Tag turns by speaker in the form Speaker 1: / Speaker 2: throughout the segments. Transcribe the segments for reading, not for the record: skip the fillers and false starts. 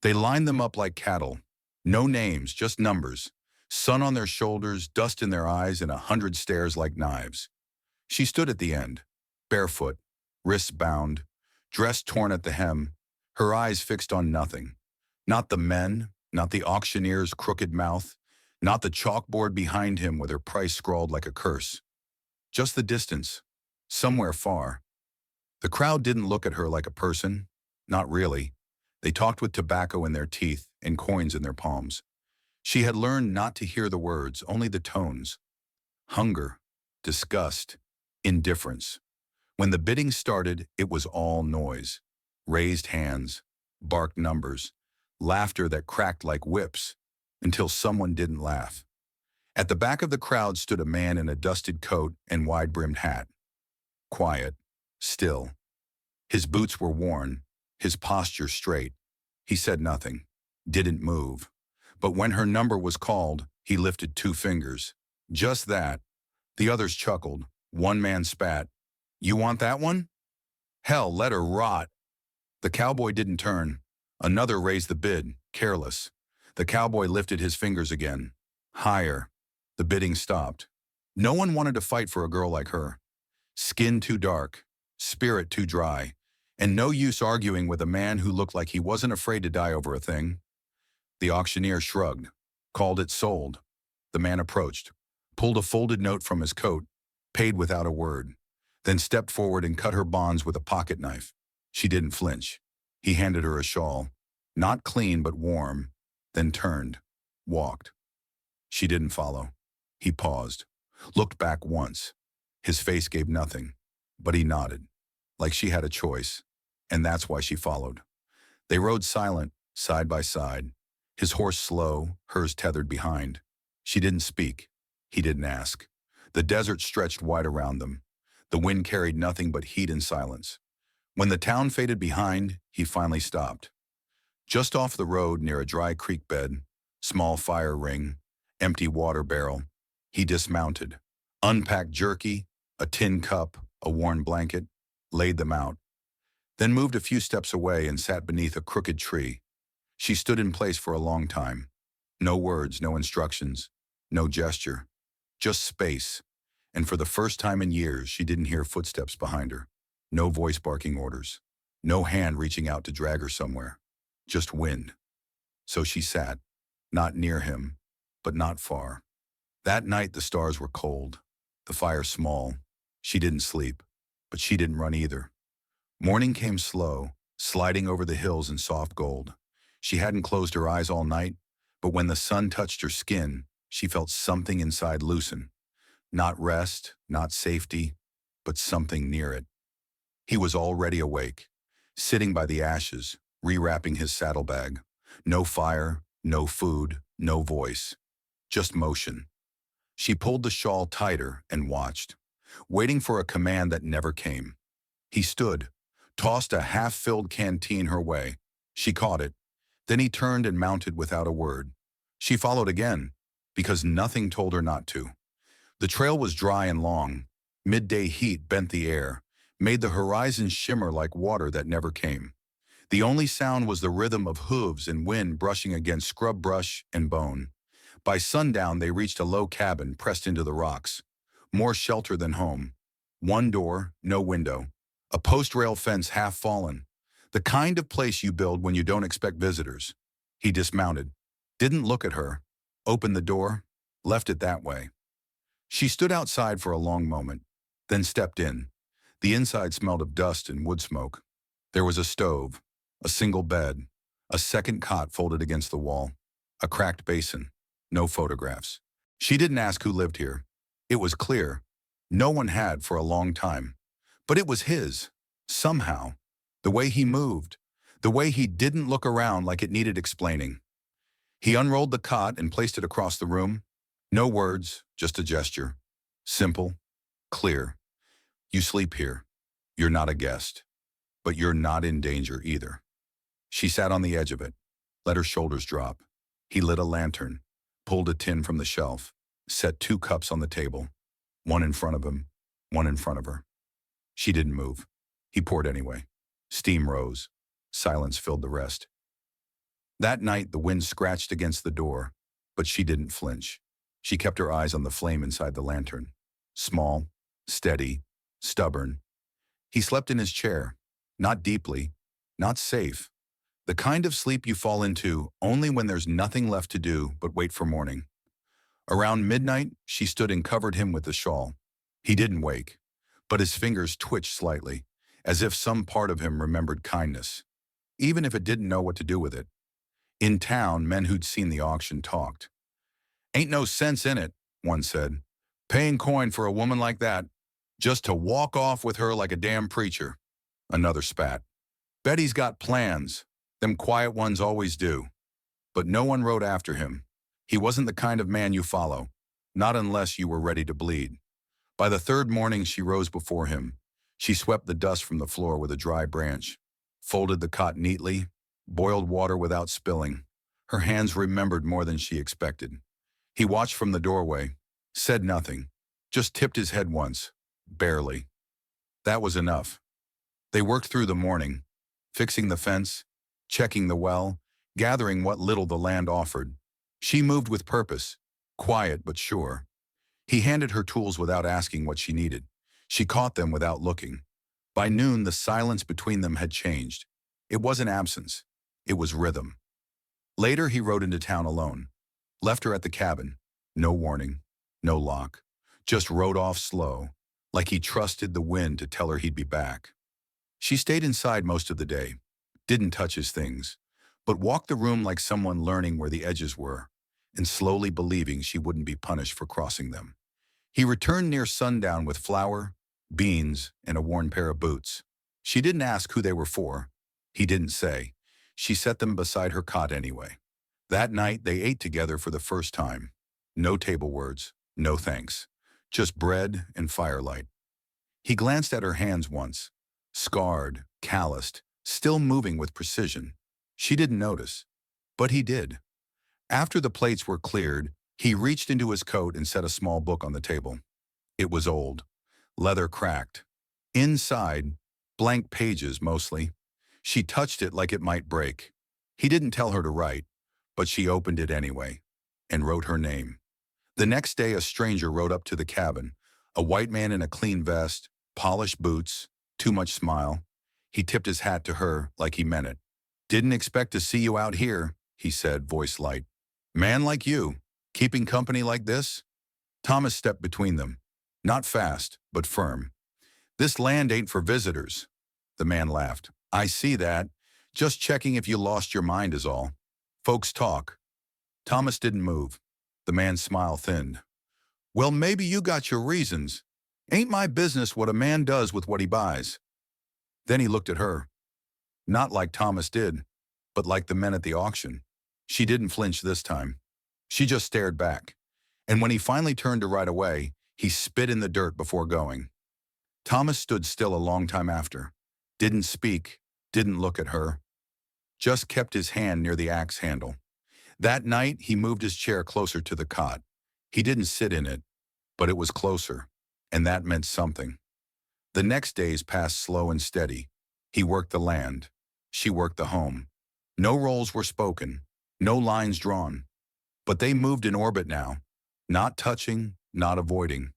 Speaker 1: They lined them up like cattle. No names, just numbers. Sun on their shoulders, dust in their eyes, and 100 stares like knives. She stood at the end, barefoot, wrists bound, dress torn at the hem, her eyes fixed on nothing. Not the men, not the auctioneer's crooked mouth, not the chalkboard behind him with her price scrawled like a curse. Just the distance, somewhere far. The crowd didn't look at her like a person, not really. They talked with tobacco in their teeth and coins in their palms. She had learned not to hear the words, only the tones. Hunger, disgust, indifference. When the bidding started, it was all noise. Raised hands, barked numbers, laughter that cracked like whips, until someone didn't laugh. At the back of the crowd stood a man in a dusted coat and wide-brimmed hat. Quiet, still. His boots were worn, his posture straight. He said nothing, didn't move. But when her number was called, he lifted 2 fingers. Just that. The others chuckled. One man spat. "You want that one? Hell, let her rot." The cowboy didn't turn. Another raised the bid, careless. The cowboy lifted his fingers again. Higher. The bidding stopped. No one wanted to fight for a girl like her. Skin too dark, spirit too dry, and no use arguing with a man who looked like he wasn't afraid to die over a thing. The auctioneer shrugged, called it sold. The man approached, pulled a folded note from his coat, paid without a word, then stepped forward and cut her bonds with a pocket knife. She didn't flinch. He handed her a shawl, not clean but warm, then turned, walked. She didn't follow. He paused, looked back once. His face gave nothing, but he nodded, like she had a choice, and that's why she followed. They rode silent, side by side, his horse slow, hers tethered behind. She didn't speak. He didn't ask. The desert stretched wide around them. The wind carried nothing but heat and silence. When the town faded behind, he finally stopped. Just off the road near a dry creek bed, small fire ring, empty water barrel, he dismounted, unpacked jerky, a tin cup, a worn blanket, laid them out, then moved a few steps away and sat beneath a crooked tree. She stood in place for a long time. No words, no instructions, no gesture, just space. And for the first time in years, she didn't hear footsteps behind her. No voice barking orders. No hand reaching out to drag her somewhere. Just wind. So she sat, not near him, but not far. That night the stars were cold, the fire small. She didn't sleep, but she didn't run either. Morning came slow, sliding over the hills in soft gold. She hadn't closed her eyes all night, but when the sun touched her skin, she felt something inside loosen. Not rest, not safety, but something near it. He was already awake, sitting by the ashes, rewrapping his saddlebag. No fire, no food, no voice, just motion. She pulled the shawl tighter and watched, waiting for a command that never came. He stood, tossed a half-filled canteen her way. She caught it. Then he turned and mounted without a word. She followed again, because nothing told her not to. The trail was dry and long. Midday heat bent the air, made the horizon shimmer like water that never came. The only sound was the rhythm of hooves and wind brushing against scrub brush and bone. By sundown, they reached a low cabin pressed into the rocks. More shelter than home. One door, no window. A post-rail fence half fallen. The kind of place you build when you don't expect visitors. He dismounted, didn't look at her, opened the door, left it that way. She stood outside for a long moment, then stepped in. The inside smelled of dust and wood smoke. There was a stove, a single bed, a second cot folded against the wall, a cracked basin, no photographs. She didn't ask who lived here. It was clear. No one had for a long time. But it was his, somehow. The way he moved, the way he didn't look around like it needed explaining. He unrolled the cot and placed it across the room. No words, just a gesture. Simple, clear. You sleep here. You're not a guest. But you're not in danger either. She sat on the edge of it, let her shoulders drop. He lit a lantern, pulled a tin from the shelf, set 2 cups on the table, one in front of him, one in front of her. She didn't move. He poured anyway. Steam rose. Silence filled the rest. That night, the wind scratched against the door, but she didn't flinch. She kept her eyes on the flame inside the lantern. Small, steady, stubborn. He slept in his chair, not deeply, not safe. The kind of sleep you fall into only when there's nothing left to do but wait for morning. Around midnight, she stood and covered him with the shawl. He didn't wake, but his fingers twitched slightly, as if some part of him remembered kindness, even if it didn't know what to do with it. In town, men who'd seen the auction talked. "Ain't no sense in it," one said. "Paying coin for a woman like that, just to walk off with her like a damn preacher." Another spat. "Betty's got plans. Them quiet ones always do." But no one rode after him. He wasn't the kind of man you follow, not unless you were ready to bleed. By the third morning, she rose before him. She swept the dust from the floor with a dry branch, folded the cot neatly, boiled water without spilling. Her hands remembered more than she expected. He watched from the doorway, said nothing, just tipped his head once, barely. That was enough. They worked through the morning, fixing the fence, checking the well, gathering what little the land offered. She moved with purpose, quiet but sure. He handed her tools without asking what she needed. She caught them without looking. By noon, the silence between them had changed. It wasn't absence. It was rhythm. Later, he rode into town alone. Left her at the cabin. No warning. No lock. Just rode off slow, like he trusted the wind to tell her he'd be back. She stayed inside most of the day. Didn't touch his things, but walked the room like someone learning where the edges were, and slowly believing she wouldn't be punished for crossing them. He returned near sundown with flour, beans, and a worn pair of boots. She didn't ask who they were for. He didn't say. She set them beside her cot anyway. That night, they ate together for the first time. No table words, no thanks. Just bread and firelight. He glanced at her hands once, scarred, calloused, still moving with precision. She didn't notice, but he did. After the plates were cleared, he reached into his coat and set a small book on the table. It was old, leather cracked. Inside, blank pages mostly. She touched it like it might break. He didn't tell her to write, but she opened it anyway and wrote her name. The next day, a stranger rode up to the cabin, a white man in a clean vest, polished boots, too much smile. He tipped his hat to her like he meant it. "Didn't expect to see you out here," he said, voice light. "Man like you, keeping company like this?" Thomas stepped between them, not fast, but firm. "This land ain't for visitors." The man laughed. "I see that. Just checking if you lost your mind is all. Folks talk." Thomas didn't move. The man's smile thinned. "Well, maybe you got your reasons. Ain't my business what a man does with what he buys." Then he looked at her. Not like Thomas did, but like the men at the auction. She didn't flinch this time. She just stared back. And when he finally turned to ride away, he spit in the dirt before going. Thomas stood still a long time after. Didn't speak, didn't look at her. Just kept his hand near the axe handle. That night, he moved his chair closer to the cot. He didn't sit in it, but it was closer, and that meant something. The next days passed slow and steady. He worked the land. She worked the home. No roles were spoken, no lines drawn. But they moved in orbit now, not touching, not avoiding.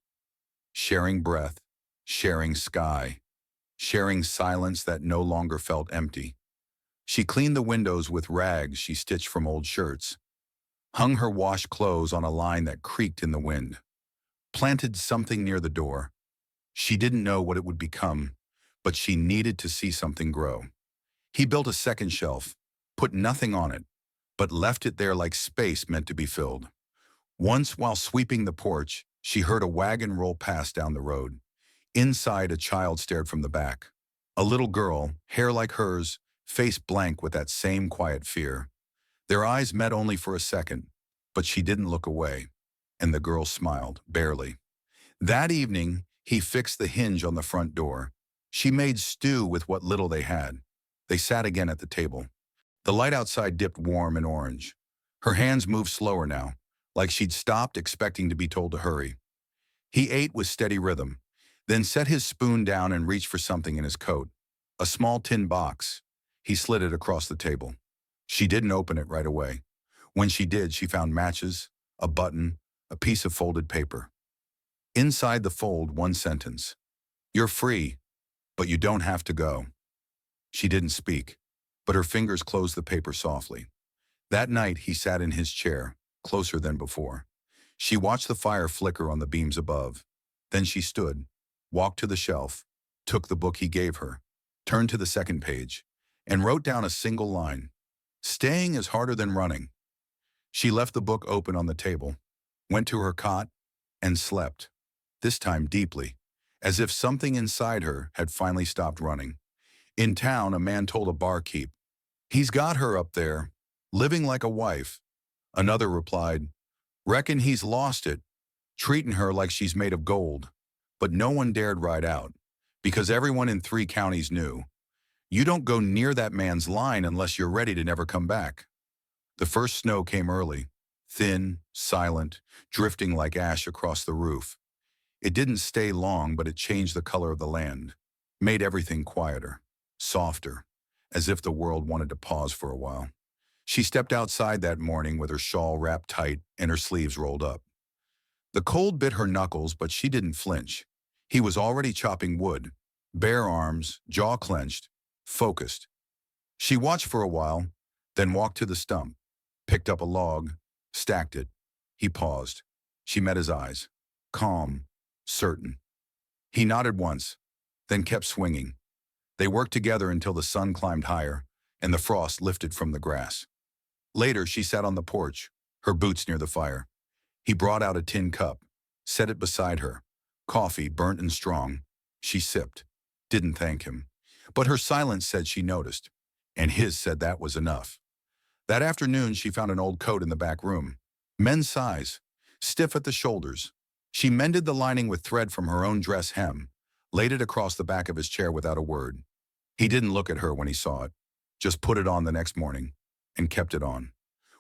Speaker 1: Sharing breath, sharing sky, sharing silence that no longer felt empty. She cleaned the windows with rags she stitched from old shirts, hung her washed clothes on a line that creaked in the wind, planted something near the door. She didn't know what it would become, but she needed to see something grow. He built a second shelf, put nothing on it, but left it there like space meant to be filled. Once, while sweeping the porch, she heard a wagon roll past down the road. Inside, a child stared from the back. A little girl, hair like hers, face blank with that same quiet fear. Their eyes met only for a second, but she didn't look away, and the girl smiled, barely. That evening, he fixed the hinge on the front door. She made stew with what little they had. They sat again at the table. The light outside dipped warm and orange. Her hands moved slower now, like she'd stopped expecting to be told to hurry. He ate with steady rhythm, then set his spoon down and reached for something in his coat. A small tin box. He slid it across the table. She didn't open it right away. When she did, she found matches, a button, a piece of folded paper. Inside the fold, one sentence. You're free, but you don't have to go. She didn't speak, but her fingers closed the paper softly. That night, he sat in his chair, closer than before. She watched the fire flicker on the beams above. Then she stood, walked to the shelf, took the book he gave her, turned to the second page, and wrote down a single line. Staying is harder than running. She left the book open on the table, went to her cot, and slept, this time deeply, as if something inside her had finally stopped running. In town, a man told a barkeep, "He's got her up there, living like a wife." Another replied, "Reckon he's lost it, treating her like she's made of gold." But no one dared ride out, because everyone in 3 counties knew, you don't go near that man's line unless you're ready to never come back. The first snow came early, thin, silent, drifting like ash across the roof. It didn't stay long, but it changed the color of the land, made everything quieter, softer, as if the world wanted to pause for a while. She stepped outside that morning with her shawl wrapped tight and her sleeves rolled up. The cold bit her knuckles, but she didn't flinch. He was already chopping wood, bare arms, jaw clenched, focused. She watched for a while, then walked to the stump, picked up a log, stacked it. He paused. She met his eyes, calm, certain. He nodded once, then kept swinging. They worked together until the sun climbed higher and the frost lifted from the grass. Later, she sat on the porch, her boots near the fire. He brought out a tin cup, set it beside her. Coffee, burnt and strong. She sipped, didn't thank him. But her silence said she noticed, and his said that was enough. That afternoon, she found an old coat in the back room, men's size, stiff at the shoulders. She mended the lining with thread from her own dress hem, laid it across the back of his chair without a word. He didn't look at her when he saw it, just put it on the next morning, and kept it on.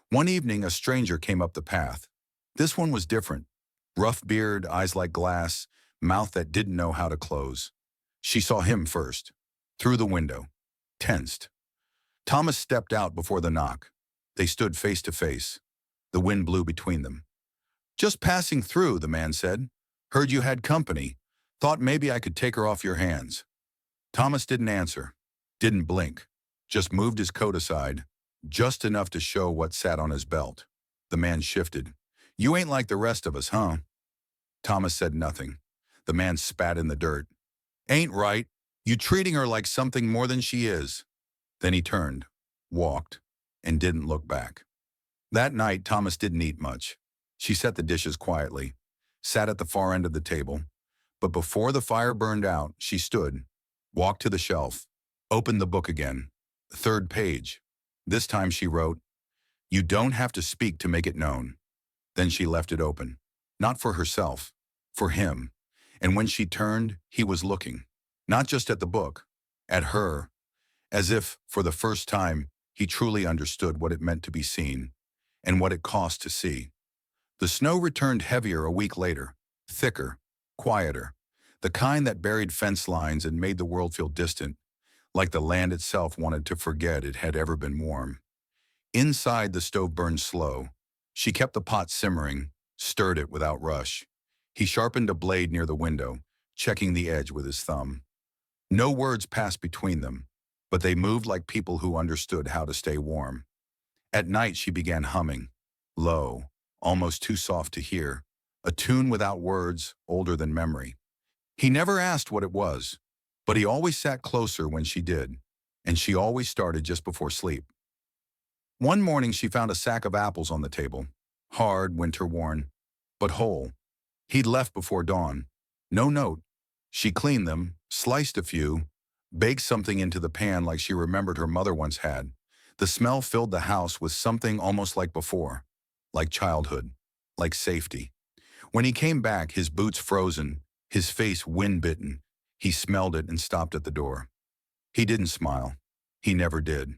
Speaker 1: One evening, a stranger came up the path. This one was different. Rough beard, eyes like glass, mouth that didn't know how to close. She saw him first, through the window, tensed. Thomas stepped out before the knock. They stood face to face. The wind blew between them. "Just passing through," the man said. "Heard you had company. Thought maybe I could take her off your hands." Thomas didn't answer, didn't blink, just moved his coat aside, just enough to show what sat on his belt. The man shifted. "You ain't like the rest of us, huh?" Thomas said nothing. The man spat in the dirt. "Ain't right. You treating her like something more than she is." Then he turned, walked, and didn't look back. That night, Thomas didn't eat much. She set the dishes quietly, sat at the far end of the table. But before the fire burned out, she stood, walked to the shelf, opened the book again. The third page. This time she wrote, "You don't have to speak to make it known." Then she left it open, not for herself, for him. And when she turned, he was looking, not just at the book, at her, as if, for the first time, he truly understood what it meant to be seen, and what it cost to see. The snow returned heavier a week later, thicker, quieter, the kind that buried fence lines and made the world feel distant, like the land itself wanted to forget it had ever been warm. Inside, the stove burned slow. She kept the pot simmering, stirred it without rush. He sharpened a blade near the window, checking the edge with his thumb. No words passed between them, but they moved like people who understood how to stay warm. At night, she began humming, low, almost too soft to hear, a tune without words, older than memory. He never asked what it was, but he always sat closer when she did, and she always started just before sleep. One morning, she found a sack of apples on the table, hard, winter-worn, but whole. He'd left before dawn. No note. She cleaned them, sliced a few, baked something into the pan like she remembered her mother once had. The smell filled the house with something almost like before, like childhood, like safety. When he came back, his boots frozen, his face wind-bitten, he smelled it and stopped at the door. He didn't smile. He never did.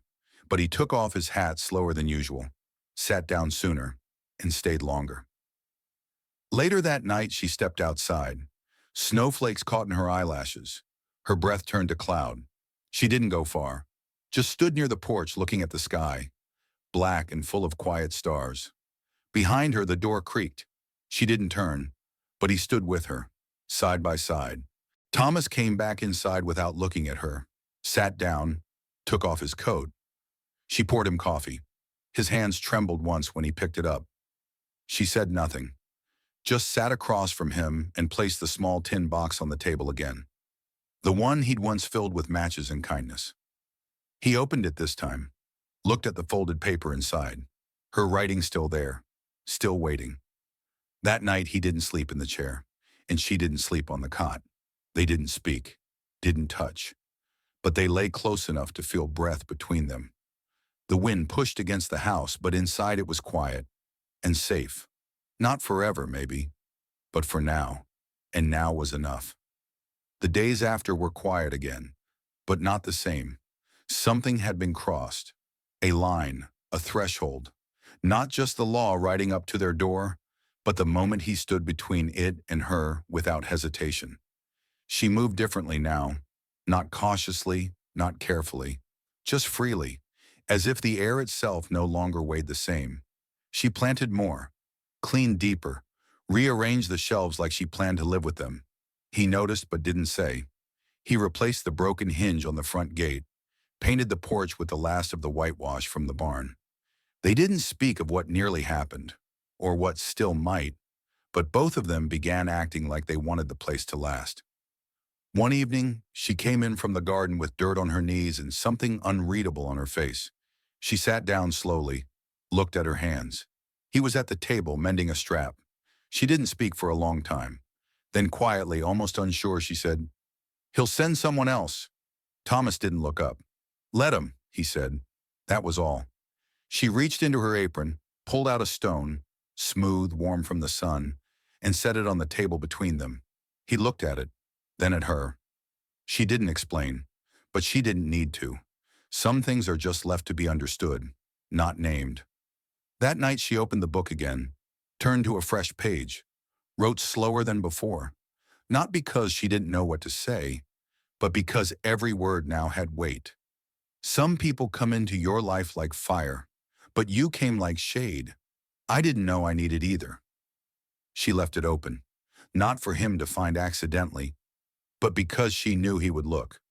Speaker 1: But he took off his hat slower than usual, sat down sooner, and stayed longer. Later that night, she stepped outside. Snowflakes caught in her eyelashes. Her breath turned to cloud. She didn't go far, just stood near the porch looking at the sky. black and full of quiet stars. Behind her, the door creaked. She didn't turn, but he stood with her, side by side. Thomas came back inside without looking at her, sat down, took off his coat. She poured him coffee. His hands trembled once when he picked it up. She said nothing, just sat across from him and placed the small tin box on the table again, the one he'd once filled with matches and kindness. He opened it this time, looked at the folded paper inside, her writing still there, still waiting. That night he didn't sleep in the chair, and she didn't sleep on the cot. They didn't speak, didn't touch, but they lay close enough to feel breath between them. The wind pushed against the house, but inside it was quiet and safe. Not forever, maybe, but for now, and now was enough. The days after were quiet again, but not the same. Something had been crossed, a line, a threshold, not just the law riding up to their door, but the moment he stood between it and her without hesitation. She moved differently now, not cautiously, not carefully, just freely, as if the air itself no longer weighed the same. She planted more, cleaned deeper, rearranged the shelves like she planned to live with them. He noticed but didn't say. He replaced the broken hinge on the front gate, painted the porch with the last of the whitewash from the barn. They didn't speak of what nearly happened, or what still might, but both of them began acting like they wanted the place to last. One evening, she came in from the garden with dirt on her knees and something unreadable on her face. She sat down slowly, looked at her hands. He was at the table, mending a strap. She didn't speak for a long time. Then quietly, almost unsure, she said, "He'll send someone else." Thomas didn't look up. "Let him," he said. That was all. She reached into her apron, pulled out a stone, smooth, warm from the sun, and set it on the table between them. He looked at it, then at her. She didn't explain, but she didn't need to. Some things are just left to be understood, not named. That night she opened the book again, turned to a fresh page, wrote slower than before, not because she didn't know what to say, but because every word now had weight. Some people come into your life like fire, but you came like shade. I didn't know I needed either. She left it open, not for him to find accidentally, but because she knew he would look.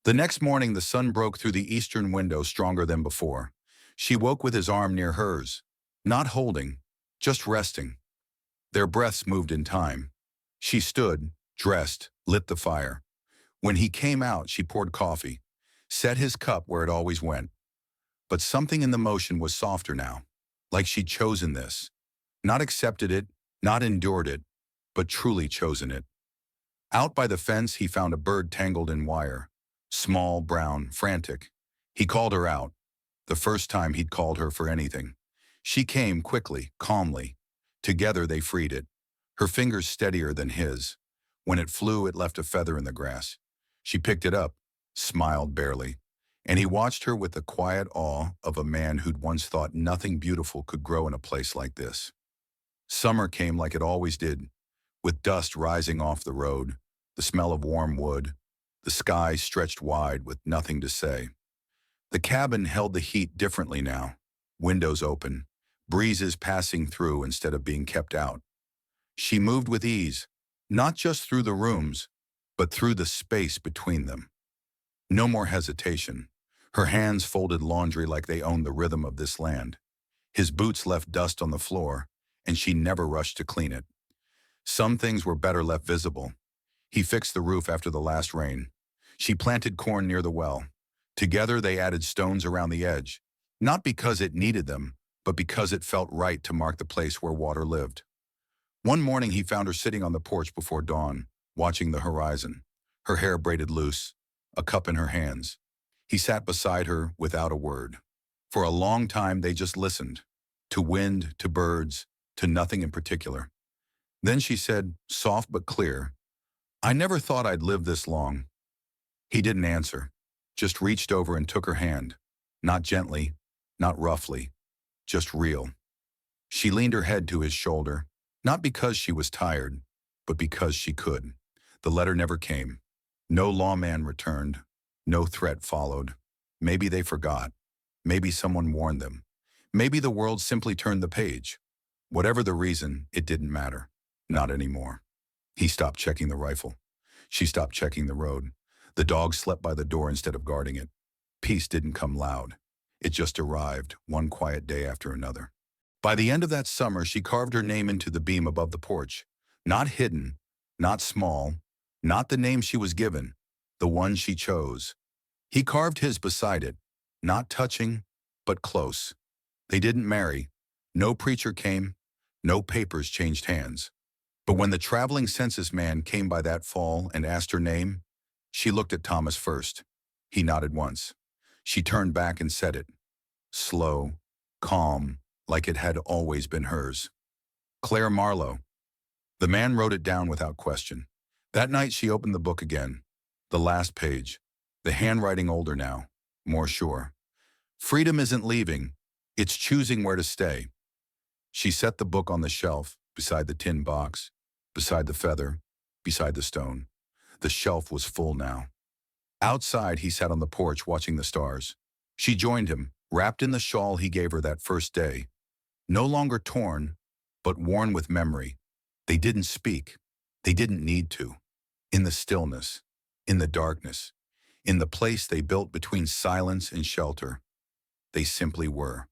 Speaker 1: The next morning the sun broke through the eastern window stronger than before. She woke with his arm near hers, not holding, just resting. Their breaths moved in time. She stood, dressed, lit the fire. When he came out, she poured coffee, set his cup where it always went. But something in the motion was softer now, like she'd chosen this. Not accepted it, not endured it, but truly chosen it. Out by the fence, he found a bird tangled in wire. Small, brown, frantic. He called her out, the first time he'd called her for anything. She came quickly, calmly. Together they freed it, her fingers steadier than his. When it flew, it left a feather in the grass. She picked it up, smiled barely, and he watched her with the quiet awe of a man who'd once thought nothing beautiful could grow in a place like this. Summer came like it always did, with dust rising off the road, the smell of warm wood, the sky stretched wide with nothing to say. The cabin held the heat differently now, windows open, breezes passing through instead of being kept out. She moved with ease, not just through the rooms, but through the space between them. No more hesitation. Her hands folded laundry like they owned the rhythm of this land. His boots left dust on the floor, and she never rushed to clean it. Some things were better left visible. He fixed the roof after the last rain. She planted corn near the well. Together they added stones around the edge, not because it needed them, but because it felt right to mark the place where water lived. One morning he found her sitting on the porch before dawn, watching the horizon, her hair braided loose, a cup in her hands. He sat beside her without a word. For a long time they just listened, to wind, to birds, to nothing in particular. Then she said, soft but clear, "I never thought I'd live this long." He didn't answer, just reached over and took her hand, not gently, not roughly, just real. She leaned her head to his shoulder, not because she was tired, but because she could. The letter never came. No lawman returned. No threat followed. Maybe they forgot. Maybe someone warned them. Maybe the world simply turned the page. Whatever the reason, it didn't matter. Not anymore. He stopped checking the rifle. She stopped checking the road. The dog slept by the door instead of guarding it. Peace didn't come loud. It just arrived, one quiet day after another. By the end of that summer, she carved her name into the beam above the porch. Not hidden, not small, not the name she was given, the one she chose. He carved his beside it, not touching, but close. They didn't marry. No preacher came. No papers changed hands. But when the traveling census man came by that fall and asked her name, she looked at Thomas first. He nodded once. She turned back and said it. Slow, calm, like it had always been hers. Claire Marlowe. The man wrote it down without question. That night she opened the book again. The last page. The handwriting older now, more sure. Freedom isn't leaving, it's choosing where to stay. She set the book on the shelf, beside the tin box, beside the feather, beside the stone. The shelf was full now. Outside, he sat on the porch watching the stars. She joined him, wrapped in the shawl he gave her that first day. No longer torn, but worn with memory. They didn't speak. They didn't need to. In the stillness, in the darkness, in the place they built between silence and shelter, they simply were.